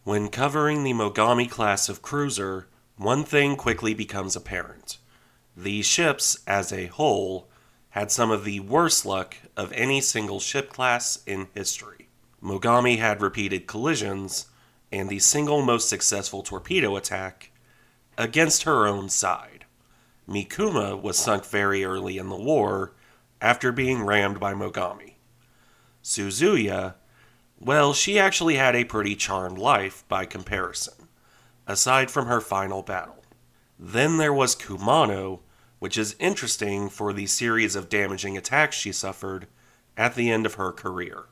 When covering the Mogami class of cruiser, one thing quickly becomes apparent. These ships, as a whole, had some of the worst luck of any single ship class in history. Mogami had repeated collisions, and the single most successful torpedo attack against her own side. Mikuma was sunk very early in the war after being rammed by Mogami. Suzuya, well, she actually had a pretty charmed life by comparison, aside from her final battle. Then there was Kumano, which is interesting for the series of damaging attacks she suffered at the end of her career.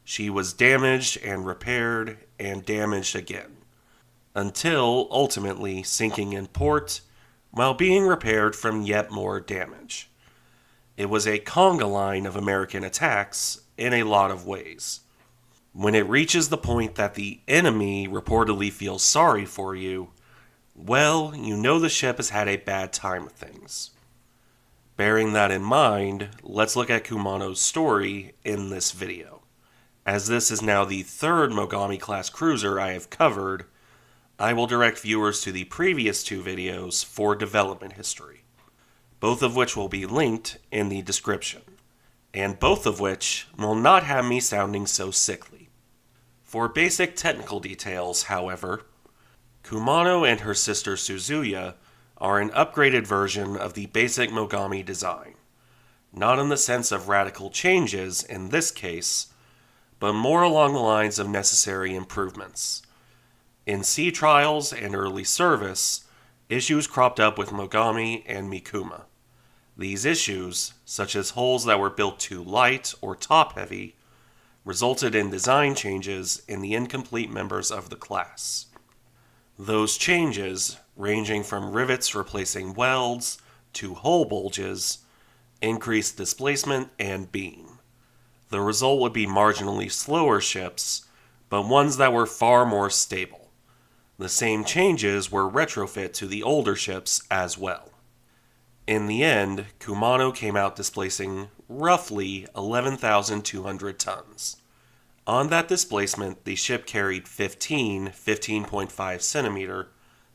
She was damaged and repaired and damaged again, until ultimately sinking in port while being repaired from yet more damage. It was a conga line of American attacks in a lot of ways. When it reaches the point that the enemy reportedly feels sorry for you, well, you know the ship has had a bad time of things. Bearing that in mind, let's look at Kumano's story in this video. As this is now the third Mogami-class cruiser I have covered, I will direct viewers to the previous two videos for development history, both of which will be linked in the description, and both of which will not have me sounding so sickly. For basic technical details, however, Kumano and her sister Suzuya are an upgraded version of the basic Mogami design, not in the sense of radical changes in this case, but more along the lines of necessary improvements. In sea trials and early service, issues cropped up with Mogami and Mikuma. These issues, such as hulls that were built too light or top-heavy, resulted in design changes in the incomplete members of the class. Those changes, ranging from rivets replacing welds to hull bulges, increased displacement and beam. The result would be marginally slower ships, but ones that were far more stable. The same changes were retrofit to the older ships as well. In the end, Kumano came out displacing roughly 11,200 tons. On that displacement, the ship carried 15.5 centimeter,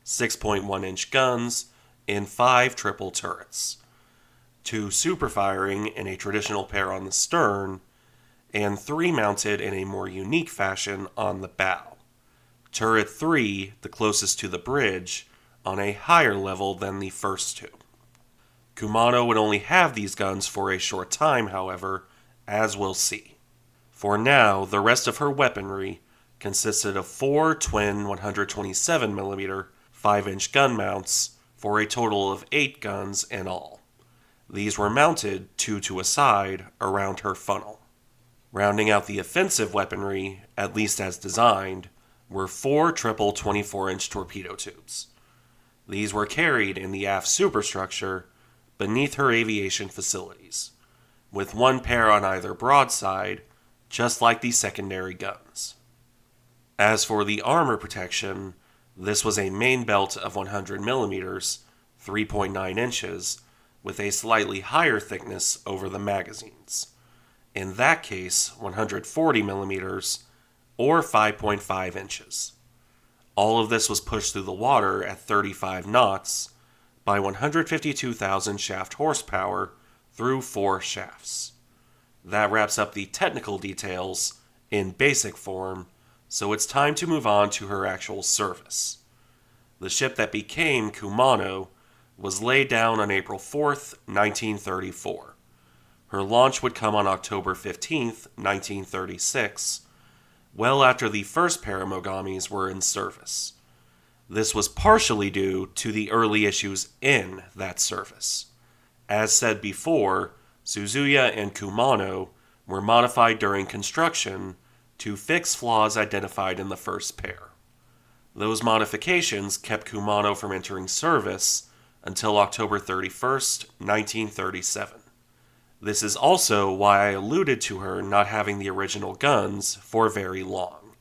6.1 inch guns and 5 triple turrets, 2 super firing in a traditional pair on the stern, and 3 mounted in a more unique fashion on the bow. Turret 3, the closest to the bridge, on a higher level than the first two. Kumano would only have these guns for a short time, however, as we'll see. For now, the rest of her weaponry consisted of 4 twin 127mm 5-inch gun mounts for a total of 8 guns in all. These were mounted 2 to a side around her funnel. Rounding out the offensive weaponry, at least as designed, were 4 triple 24-inch torpedo tubes. These were carried in the aft superstructure beneath her aviation facilities, with 1 pair on either broadside, just like the secondary guns. As for the armor protection, this was a main belt of 100mm, 3.9 inches, with a slightly higher thickness over the magazines. In that case, 140mm, or 5.5 inches. All of this was pushed through the water at 35 knots by 152,000 shaft horsepower through 4 shafts. That wraps up the technical details in basic form, so it's time to move on to her actual service. The ship that became Kumano was laid down on April 4th, 1934. Her launch would come on October 15th, 1936, well after the first pair of Mogamis were in service. This was partially due to the early issues in that service. As said before, Suzuya and Kumano were modified during construction to fix flaws identified in the first pair. Those modifications kept Kumano from entering service until October 31st, 1937. This is also why I alluded to her not having the original guns for very long.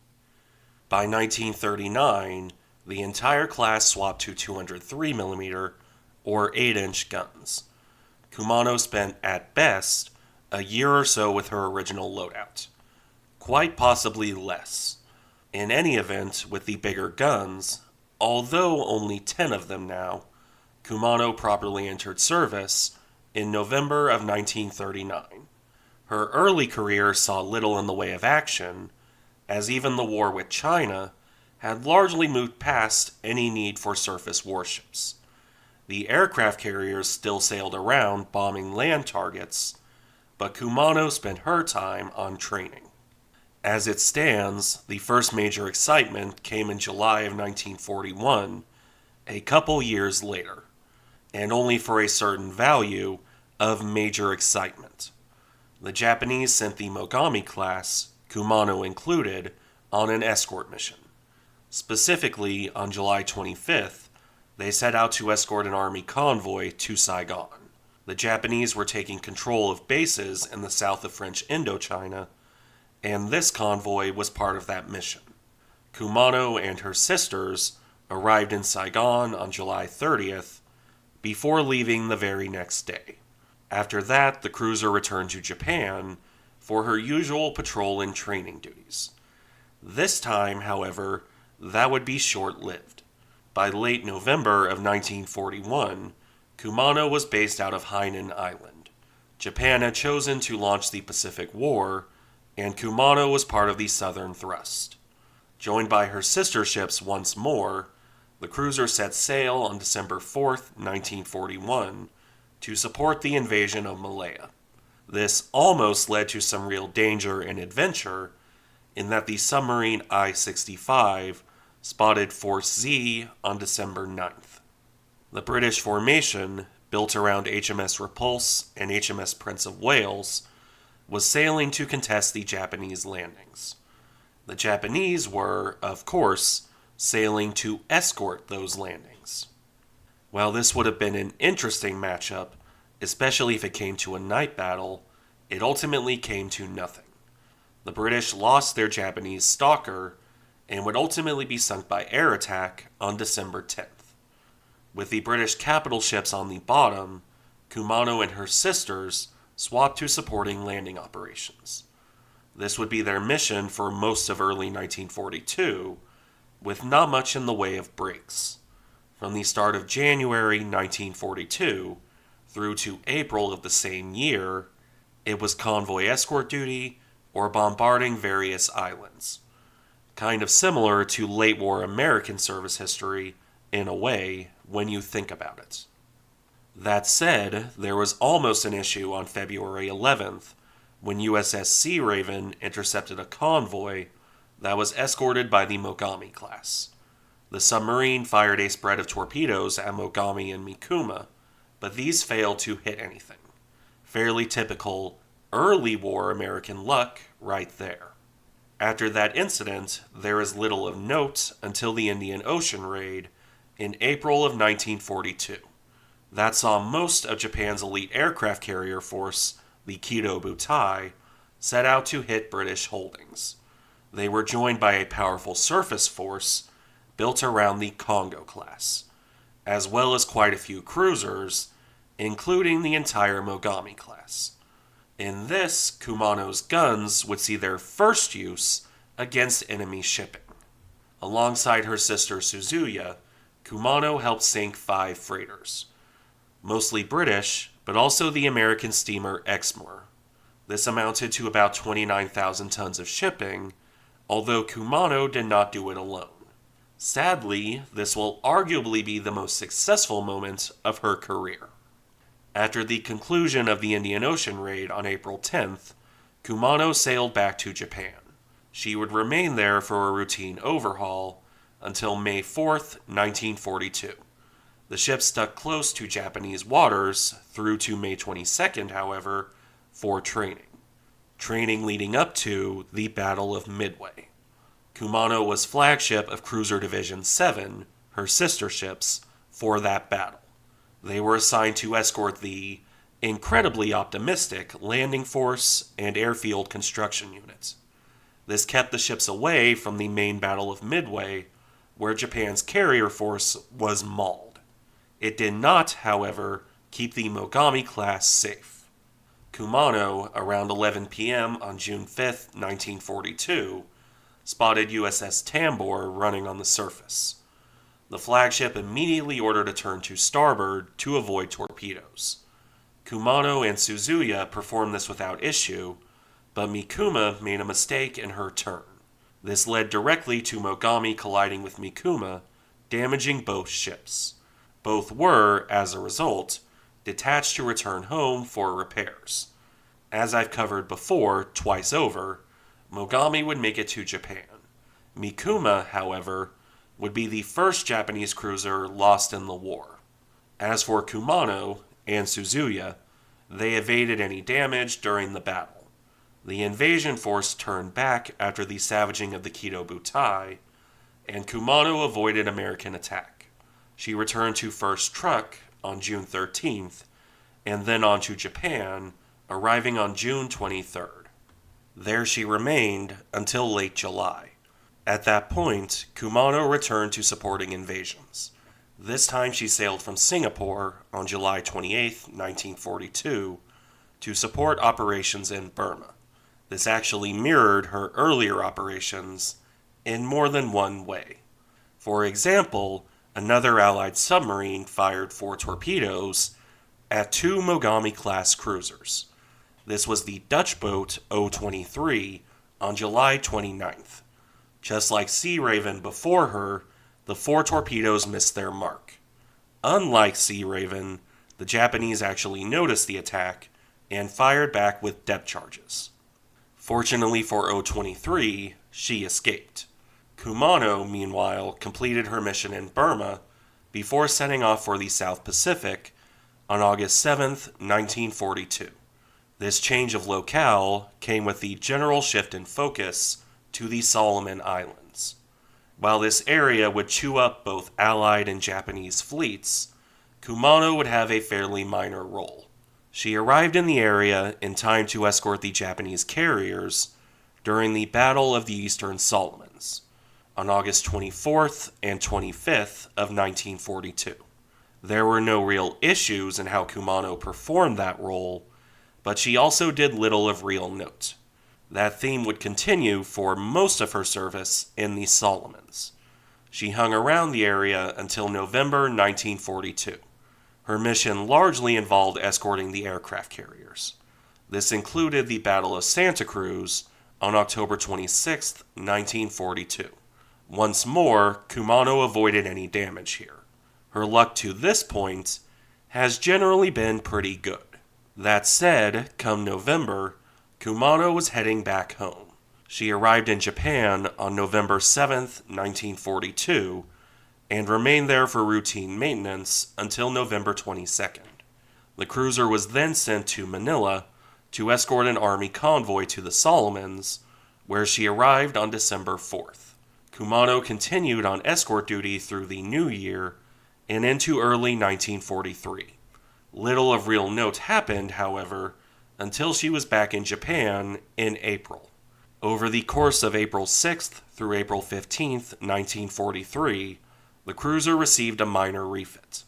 By 1939, the entire class swapped to 203mm or 8-inch guns. Kumano spent, at best, a year or so with her original loadout. Quite possibly less. In any event, with the bigger guns, although only 10 of them now, Kumano properly entered service in November of 1939. Her early career saw little in the way of action, as even the war with China had largely moved past any need for surface warships. The aircraft carriers still sailed around bombing land targets, but Kumano spent her time on training. As it stands, the first major excitement came in July of 1941, a couple years later, and only for a certain value of major excitement. The Japanese sent the Mogami class, Kumano included, on an escort mission. Specifically, on July 25th, they set out to escort an army convoy to Saigon. The Japanese were taking control of bases in the south of French Indochina, and this convoy was part of that mission. Kumano and her sisters arrived in Saigon on July 30th, before leaving the very next day. After that, the cruiser returned to Japan for her usual patrol and training duties. This time, however, that would be short-lived. By late November of 1941, Kumano was based out of Hainan Island. Japan had chosen to launch the Pacific War, and Kumano was part of the Southern Thrust. Joined by her sister ships once more, the cruiser set sail on December 4th, 1941, to support the invasion of Malaya. This almost led to some real danger and adventure, in that the submarine I-65 spotted Force Z on December 9th. The British formation, built around HMS Repulse and HMS Prince of Wales, was sailing to contest the Japanese landings. The Japanese were, of course, sailing to escort those landings. While this would have been an interesting matchup, especially if it came to a night battle, it ultimately came to nothing. The British lost their Japanese stalker and would ultimately be sunk by air attack on December 10th. With the British capital ships on the bottom, Kumano and her sisters swapped to supporting landing operations. This would be their mission for most of early 1942, with not much in the way of breaks. From the start of January 1942 through to April of the same year, it was convoy escort duty or bombarding various islands. Kind of similar to late war American service history, in a way, when you think about it. That said, there was almost an issue on February 11th when USS Sea Raven intercepted a convoy that was escorted by the Mogami class. The submarine fired a spread of torpedoes at Mogami and Mikuma, but these failed to hit anything. Fairly typical early war American luck right there. After that incident, there is little of note until the Indian Ocean raid in April of 1942. That saw most of Japan's elite aircraft carrier force, the Kido Butai, set out to hit British holdings. They were joined by a powerful surface force built around the Congo class, as well as quite a few cruisers, including the entire Mogami class. In this, Kumano's guns would see their first use against enemy shipping. Alongside her sister Suzuya, Kumano helped sink 5 freighters, mostly British, but also the American steamer Exmoor. This amounted to about 29,000 tons of shipping, although Kumano did not do it alone. Sadly, this will arguably be the most successful moment of her career. After the conclusion of the Indian Ocean raid on April 10th, Kumano sailed back to Japan. She would remain there for a routine overhaul until May 4th, 1942. The ship stuck close to Japanese waters through to May 22nd, however, for training. Training leading up to the Battle of Midway. Kumano was flagship of Cruiser Division 7, her sister ships, for that battle. They were assigned to escort the incredibly optimistic landing force and airfield construction units. This kept the ships away from the main Battle of Midway, where Japan's carrier force was mauled. It did not, however, keep the Mogami class safe. Kumano, around 11 p.m. on June 5, 1942, spotted USS Tambor running on the surface. The flagship immediately ordered a turn to starboard to avoid torpedoes. Kumano and Suzuya performed this without issue, but Mikuma made a mistake in her turn. This led directly to Mogami colliding with Mikuma, damaging both ships. Both were, as a result, detached to return home for repairs. As I've covered before, twice over, Mogami would make it to Japan. Mikuma, however, would be the first Japanese cruiser lost in the war. As for Kumano and Suzuya, they evaded any damage during the battle. The invasion force turned back after the savaging of the Kido Butai, and Kumano avoided American attack. She returned to First Truck on June 13th, and then on to Japan, arriving on June 23rd. There she remained until late July. At that point, Kumano returned to supporting invasions. This time she sailed from Singapore on July 28, 1942, to support operations in Burma. This actually mirrored her earlier operations in more than one way. For example, another Allied submarine fired 4 torpedoes at 2 Mogami-class cruisers. This was the Dutch boat O-23 on July 29th. Just like Sea Raven before her, the 4 torpedoes missed their mark. Unlike Sea Raven, the Japanese actually noticed the attack and fired back with depth charges. Fortunately for O-23, she escaped. Kumano, meanwhile, completed her mission in Burma before setting off for the South Pacific on August 7, 1942. This change of locale came with the general shift in focus to the Solomon Islands. While this area would chew up both Allied and Japanese fleets, Kumano would have a fairly minor role. She arrived in the area in time to escort the Japanese carriers during the Battle of the Eastern Solomons on August 24th and 25th of 1942. There were no real issues in how Kumano performed that role, but she also did little of real note. That theme would continue for most of her service in the Solomons. She hung around the area until November 1942. Her mission largely involved escorting the aircraft carriers. This included the Battle of Santa Cruz on October 26, 1942. Once more, Kumano avoided any damage here. Her luck to this point has generally been pretty good. That said, come November, Kumano was heading back home. She arrived in Japan on November 7, 1942, and remained there for routine maintenance until November 22nd. The cruiser was then sent to Manila to escort an army convoy to the Solomons, where she arrived on December 4th. Kumano continued on escort duty through the new year and into early 1943. Little of real note happened, however, until she was back in Japan in April. Over the course of April 6th through April 15th, 1943, the cruiser received a minor refit.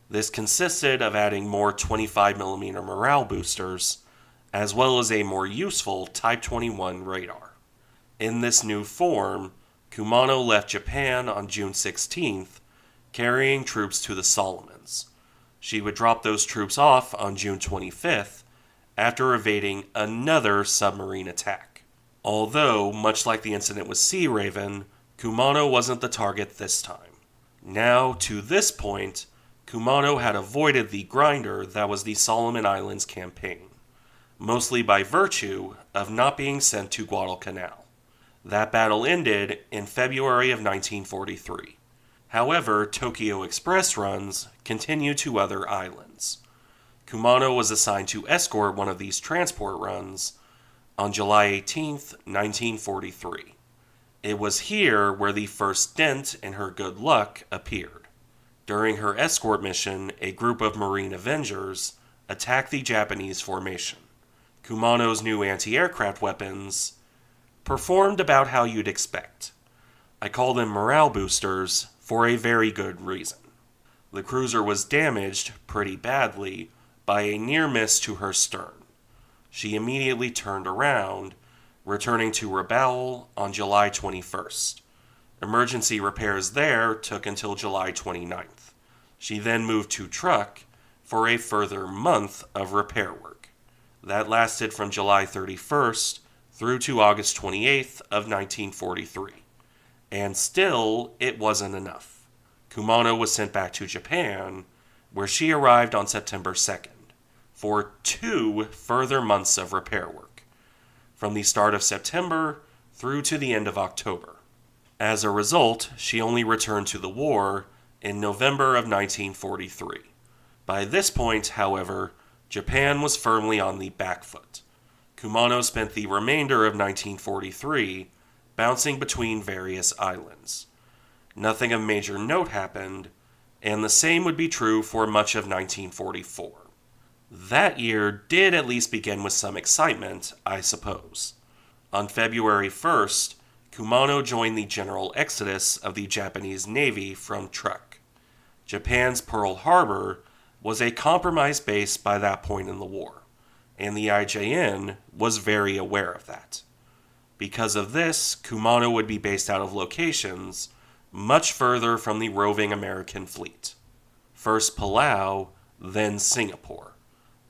This consisted of adding more 25mm morale boosters, as well as a more useful Type 21 radar. In this new form, Kumano left Japan on June 16th, carrying troops to the Solomons. She would drop those troops off on June 25th, after evading another submarine attack. Although, much like the incident with Sea Raven, Kumano wasn't the target this time. Now, to this point, Kumano had avoided the grinder that was the Solomon Islands campaign, mostly by virtue of not being sent to Guadalcanal. That battle ended in February of 1943. However, Tokyo Express runs continued to other islands. Kumano was assigned to escort one of these transport runs on July 18, 1943. It was here where the first dent in her good luck appeared. During her escort mission, a group of Marine Avengers attacked the Japanese formation. Kumano's new anti-aircraft weapons performed about how you'd expect. I call them morale boosters for a very good reason. The cruiser was damaged pretty badly by a near miss to her stern. She immediately turned around, returning to Rabaul on July 21st. Emergency repairs there took until July 29th. She then moved to Truk for a further month of repair work. That lasted from July 31st through to August 28th of 1943. And still, it wasn't enough. Kumano was sent back to Japan, where she arrived on September 2nd, for 2 further months of repair work, from the start of September through to the end of October. As a result, she only returned to the war in November of 1943. By this point, however, Japan was firmly on the back foot. Kumano spent the remainder of 1943 bouncing between various islands. Nothing of major note happened, and the same would be true for much of 1944. That year did at least begin with some excitement, I suppose. On February 1st, Kumano joined the general exodus of the Japanese Navy from Truk. Japan's Pearl Harbor was a compromise base by that point in the war, and the IJN was very aware of that. Because of this, Kumano would be based out of locations much further from the roving American fleet. First Palau, then Singapore.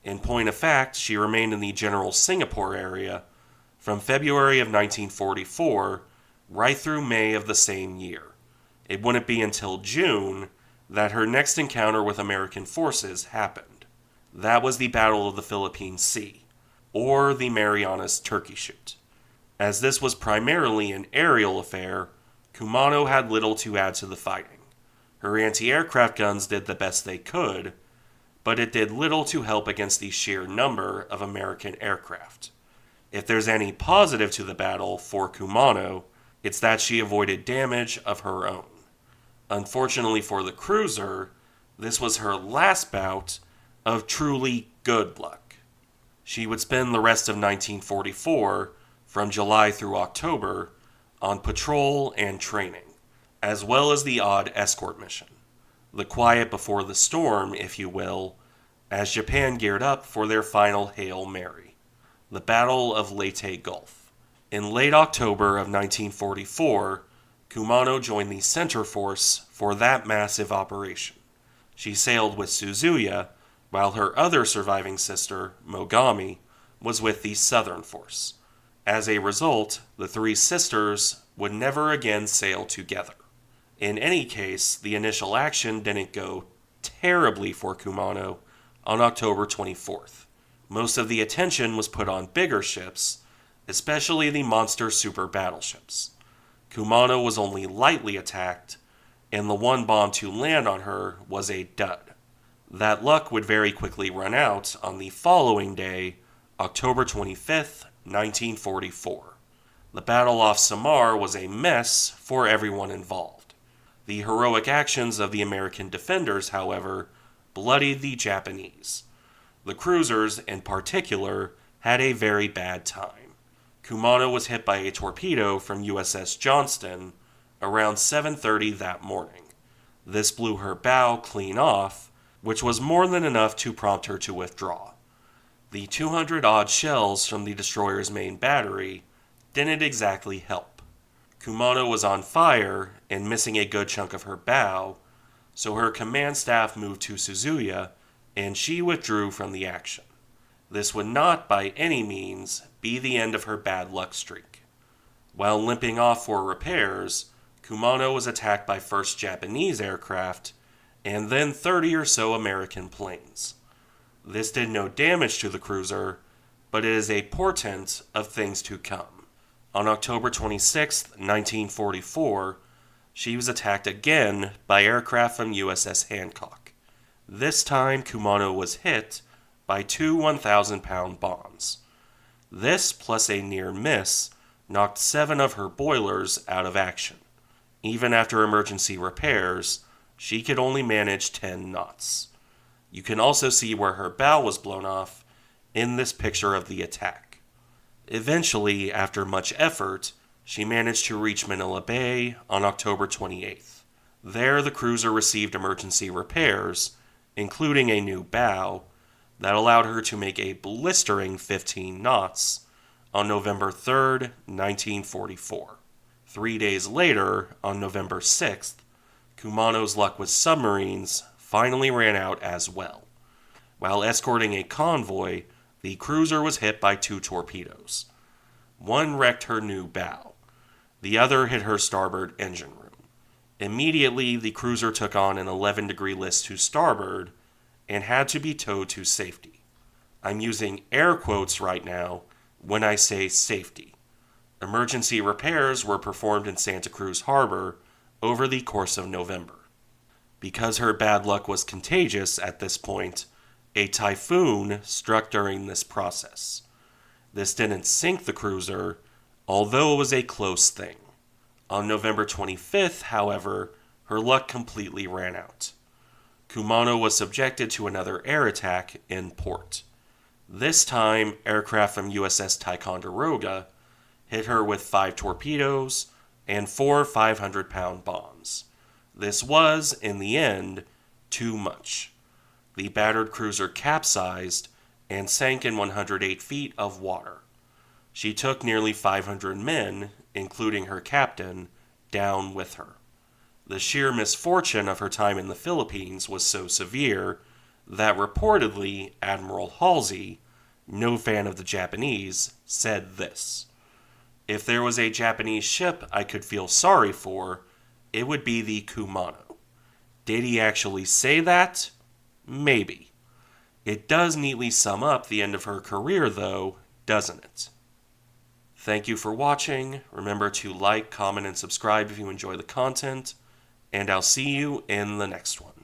In point of fact, she remained in the general Singapore area from February of 1944 right through May of the same year. It wouldn't be until June that her next encounter with American forces happened. That was the Battle of the Philippine Sea, or the Marianas Turkey Shoot. As this was primarily an aerial affair, Kumano had little to add to the fighting. Her anti-aircraft guns did the best they could, but it did little to help against the sheer number of American aircraft. If there's any positive to the battle for Kumano, it's that she avoided damage of her own. Unfortunately for the cruiser, this was her last bout of truly good luck. She would spend the rest of 1944, from July through October, on patrol and training, as well as the odd escort mission. The quiet before the storm, if you will, as Japan geared up for their final Hail Mary, the Battle of Leyte Gulf. In late October of 1944, Kumano joined the Center Force for that massive operation. She sailed with Suzuya, while her other surviving sister, Mogami, was with the Southern Force. As a result, the 3 sisters would never again sail together. In any case, the initial action didn't go terribly for Kumano on October 24th. Most of the attention was put on bigger ships, especially the monster super battleships. Kumano was only lightly attacked, and the one bomb to land on her was a dud. That luck would very quickly run out on the following day, October 25th, 1944. The battle off Samar was a mess for everyone involved. The heroic actions of the American defenders, however, bloodied the Japanese. The cruisers, in particular, had a very bad time. Kumano was hit by a torpedo from USS Johnston around 7:30 that morning. This blew her bow clean off, which was more than enough to prompt her to withdraw. The 200-odd shells from the destroyer's main battery didn't exactly help. Kumano was on fire and missing a good chunk of her bow, so her command staff moved to Suzuya, and she withdrew from the action. This would not, by any means, be the end of her bad luck streak. While limping off for repairs, Kumano was attacked by first Japanese aircraft, and then 30 or so American planes. This did no damage to the cruiser, but it is a portent of things to come. On October 26, 1944, she was attacked again by aircraft from USS Hancock. This time, Kumano was hit by 2 1,000-pound bombs. This, plus a near miss, knocked 7 of her boilers out of action. Even after emergency repairs, she could only manage 10 knots. You can also see where her bow was blown off in this picture of the attack. Eventually, after much effort, she managed to reach Manila Bay on October 28th. There, the cruiser received emergency repairs, including a new bow, that allowed her to make a blistering 15 knots on November 3rd, 1944. 3 days later, on November 6th, Kumano's luck with submarines finally ran out as well. While escorting a convoy, the cruiser was hit by 2 torpedoes. One wrecked her new bow. The other hit her starboard engine room. Immediately, the cruiser took on an 11-degree list to starboard and had to be towed to safety. I'm using air quotes right now when I say safety. Emergency repairs were performed in Santa Cruz Harbor over the course of November. Because her bad luck was contagious at this point, a typhoon struck during this process. This didn't sink the cruiser, although it was a close thing. On November 25th, however, her luck completely ran out. Kumano was subjected to another air attack in port. This time, aircraft from USS Ticonderoga hit her with 5 torpedoes and 4 500-pound bombs. This was, in the end, too much. The battered cruiser capsized and sank in 108 feet of water. She took nearly 500 men, including her captain, down with her. The sheer misfortune of her time in the Philippines was so severe that reportedly Admiral Halsey, no fan of the Japanese, said this: "If there was a Japanese ship I could feel sorry for, it would be the Kumano." Did he actually say that? Maybe. It does neatly sum up the end of her career, though, doesn't it? Thank you for watching. Remember to like, comment, and subscribe if you enjoy the content, and I'll see you in the next one.